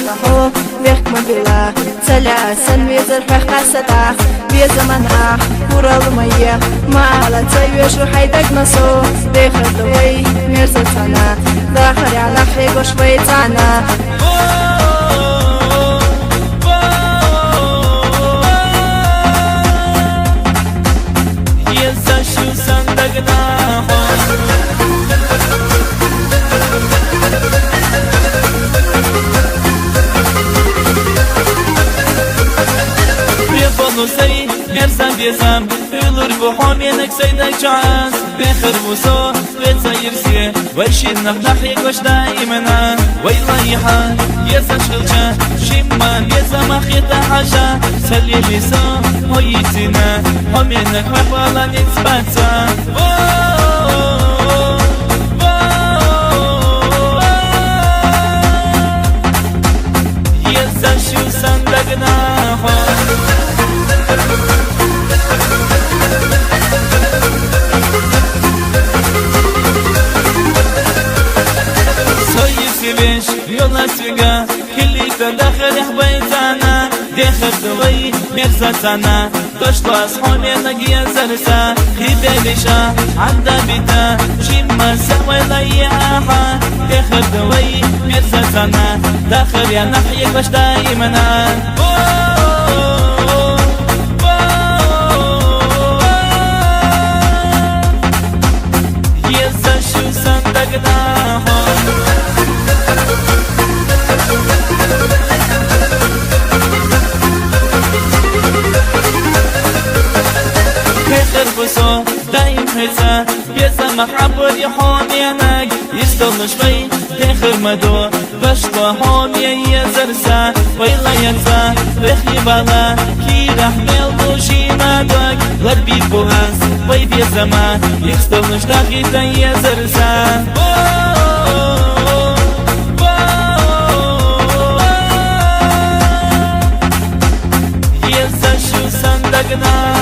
تحو ويخ مبلا سلا سنوي زرفخ قسطا بيزمنا كورا المية ما على تسويش وحيدك نصو داخل دوي مرزتنا داخل على حيق وشويتنا يزا شو صندقنا بونوسي مرسم بيزم يلور بحامينك سيدك جاز بخر بوسو بتسيرسي وشين نحنحي قش دايمنا ويلايحا يزشغلجا شما يزم اخيطا حاجة سلي لسا هايتنا حامينك محوالا نتبتا يزا شو صندقنا سويسيبش يلا سويقا كلي تدخل يحبيتانا دخل دوي مرزتانا تشطى اصحوني نقيا زرسا خيباليشا عدا بيتا شما سوي لياحا دخل دوي مرزتانا داخل يا نحيك باش دايمنا يزا شو صندقنا بسو دايم حيسا يسمح عبر يحامينك يستغل شوي داخل مدو بشطة حامي يزرسا ويلا ينسى رخي بالا كي رحمل بوشي مدوك لبي بوهاس ويبي زمان يستغل شتاقي يزرسا يزا شو صندقنا